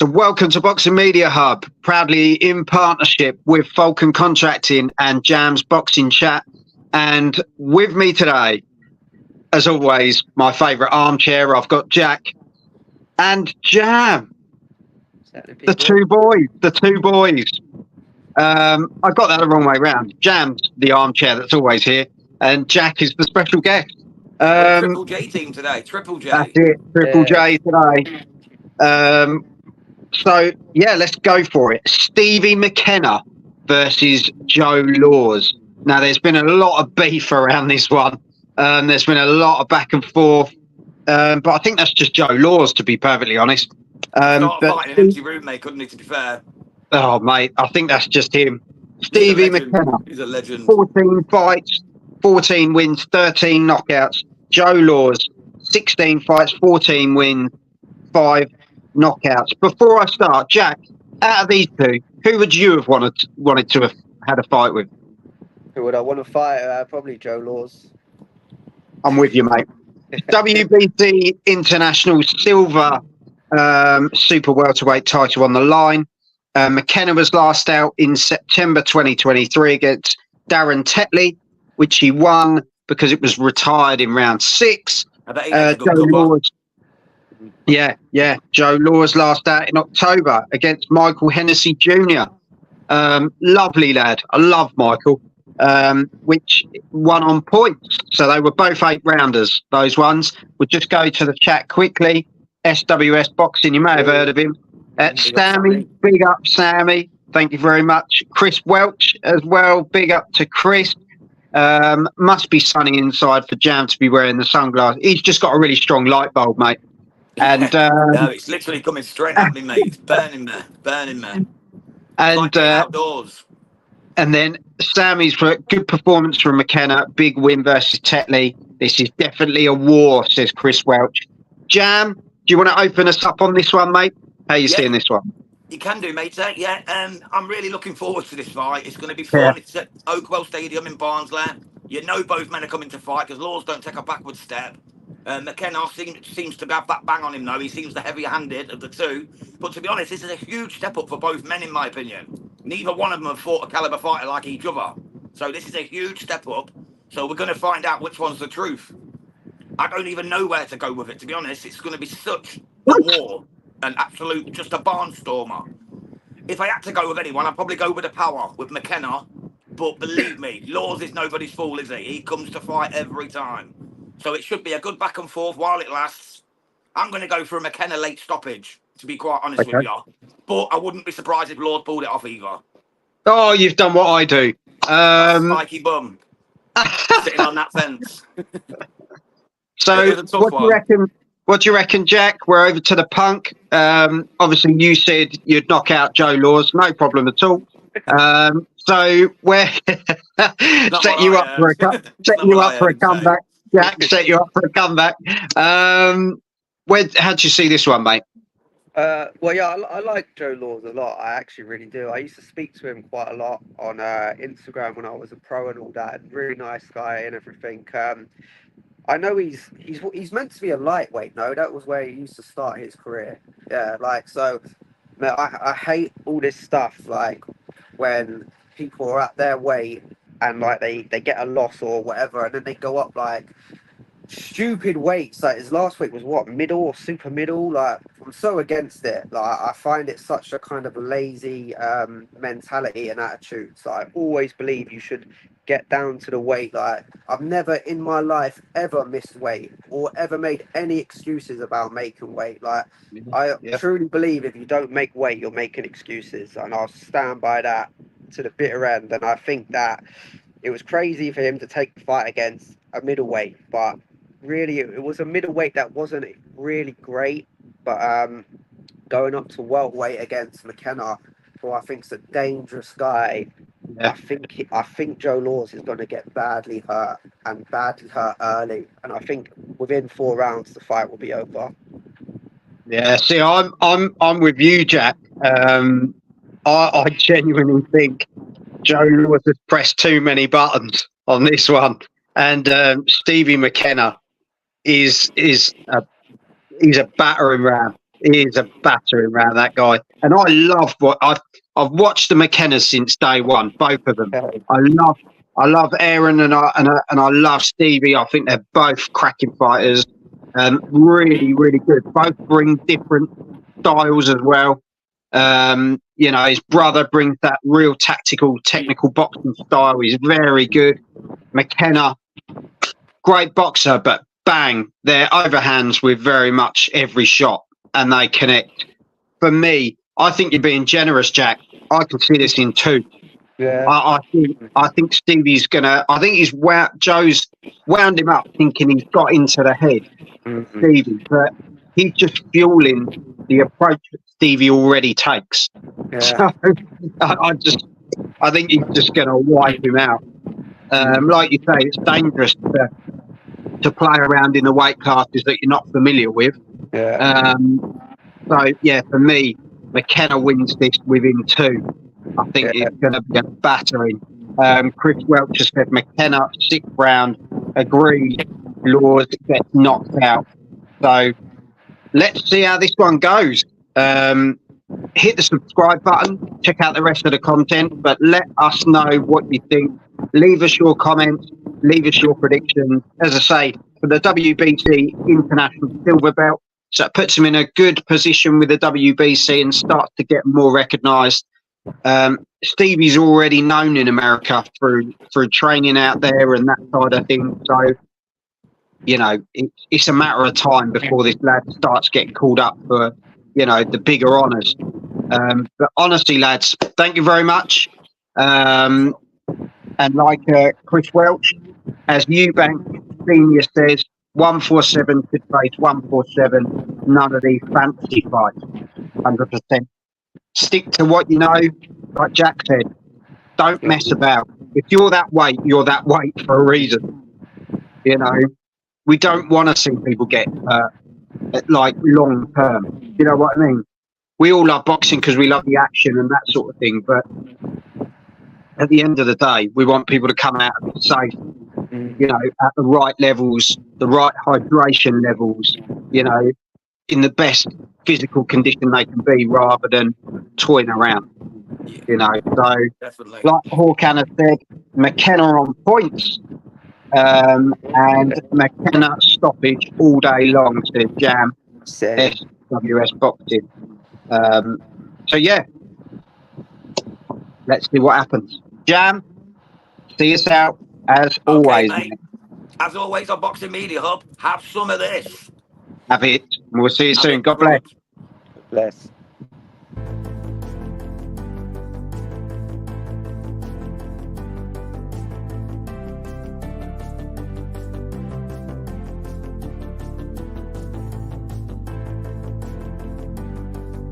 So welcome to Boxing Media Hub, proudly in partnership with Falcon Contracting and Jam's Boxing Chat. And with me today, as always, my favourite armchair, I've got Jack and Jam. The two boys. I got that the wrong way round. Jam's the armchair that's always here, and Jack is the special guest. Triple J team today. Triple J. That's it. Triple J today. So, yeah, let's go for it. Stephen McKenna versus Joe Laws. Now, there's been a lot of beef around this one. There's been a lot of back and forth. But I think that's just Joe Laws, to be perfectly honest. Start fighting in an empty room, mate, couldn't he, to be fair? Oh, mate, I think that's just him. Stevie McKenna. He's a legend. 14 fights, 14 wins, 13 knockouts. Joe Laws, 16 fights, 14 wins, 5 knockouts. Before I start, Jack, out of these two, who would you have wanted to have had a fight with? Who would I want to fight? Probably Joe Laws. I'm with you, mate. WBC International Silver Super Welterweight title on the line. McKenna was last out in September 2023 against Darren Tetley, which he won because it was retired in round 6. Joe Laws, Joe Laws last out in October against Michael Hennessy Jr. Lovely lad. I love Michael, which won on points. So they were both 8-rounders, those ones. We'll just go to the chat quickly. SWS Boxing, you may have heard of him. Sammy, big up Sammy. Thank you very much. Chris Welch as well. Big up to Chris. Must be sunny inside for Jam to be wearing the sunglasses. He's just got a really strong light bulb, mate. And no, it's literally coming straight at me, mate. It's burning me. And like outdoors. And then Sammy's good performance from McKenna. Big win versus Tetley. This is definitely a war, says Chris Welch. Jam, do you want to open us up on this one, mate? How are you seeing this one? You can do, mate. I'm really looking forward to this fight. It's going to be fun. Yeah. It's at Oakwell Stadium in Barnsley. You know both men are coming to fight because Laws don't take a backward step. McKenna seems to have that bang on him, though. He seems the heavier-handed of the two. But to be honest, this is a huge step up for both men, in my opinion. Neither one of them have fought a caliber fighter like each other. So this is a huge step up. So we're going to find out which one's the truth. I don't even know where to go with it, to be honest. It's going to be such a war. An absolute, just a barnstormer. If I had to go with anyone, I'd probably go with the power, with McKenna. But believe me, Laws is nobody's fool, is he? He comes to fight every time. So it should be a good back and forth while it lasts. I'm going to go for a McKenna late stoppage, to be quite honest with you. But I wouldn't be surprised if Laws pulled it off either. Oh, you've done what I do. Spiky bum. Sitting on that fence. So what do you reckon, Jack? We're over to the punk. Obviously, you said you'd knock out Joe Laws. No problem at all. So we're set you up for a comeback. Jack, set you up for a comeback. How'd you see this one, mate? I like Joe Laws a lot. I actually really do. I used to speak to him quite a lot on Instagram when I was a pro and all that. Really nice guy and everything. I know he's meant to be a lightweight. No, that was where he used to start his career. Yeah, man, I hate all this stuff, like when people are at their weight and like they get a loss or whatever, and then they go up like stupid weights. Like his last weight was what, middle or super middle? Like I'm so against it. Like I find it such a kind of lazy mentality and attitude. So I always believe you should get down to the weight. Like I've never in my life ever missed weight or ever made any excuses about making weight. Like I truly believe if you don't make weight, you're making excuses, and I'll stand by that to the bitter end. And I think that it was crazy for him to take the fight against a middleweight, but really it was a middleweight that wasn't really great. But going up to welterweight against McKenna, who I think's a dangerous guy. Yeah. I think Joe Laws is going to get badly hurt early, and I think within 4 rounds the fight will be over. Yeah, see, I'm with you, Jack. I genuinely think Joe Laws has pressed too many buttons on this one, and Stevie McKenna he's a battering ram. He is a battering around, that guy. And I love I've watched the McKennas since day one, both of them. I love Aaron and I love Stevie. I think they're both cracking fighters. Really, really good. Both bring different styles as well. His brother brings that real tactical, technical boxing style. He's very good. McKenna, great boxer, but bang, they're overhands with very much every shot, and they connect. For me, I think you're being generous, Jack. I can see this in 2. Yeah. I think Stevie's gonna. I think Joe's wound him up, thinking he's got into the head, Stevie, but he's just fueling the approach that Stevie already takes. Yeah. So I think he's just gonna wipe him out. Like you say, it's dangerous to play around in the weight classes that you're not familiar with. Yeah. For me, McKenna wins this within 2. I think it's going to be a battering. Chris Welch has said McKenna, 6th round, agreed. Laws gets knocked out. So let's see how this one goes. Hit the subscribe button, check out the rest of the content, but let us know what you think. Leave us your comments, leave us your predictions. As I say, for the WBC International Silver Belt, so it puts him in a good position with the WBC and starts to get more recognised. Stevie's already known in America through training out there and that side of things. So, it's a matter of time before this lad starts getting called up for, the bigger honours. But honestly, lads, thank you very much. And like Chris Welch, as Eubank Senior says, 147 could face 147. None of these fantasy fights. 100%. Stick to what you know. Like Jack said, don't mess about. If you're that weight, you're that weight for a reason. We don't want to see people get long term. You know what I mean? We all love boxing because we love the action and that sort of thing. But at the end of the day, we want people to come out of it safe. At the right levels, the right hydration levels. In the best physical condition they can be, rather than toying around. So Definitely. like Hawkan has said, McKenna on points, and McKenna stoppage all day long to Jam SWS boxing. Let's see what happens. Jam, see us out as always. Mate. As always on Boxing Media Hub, have some of this. Have it. We'll see you soon. God bless. Bless.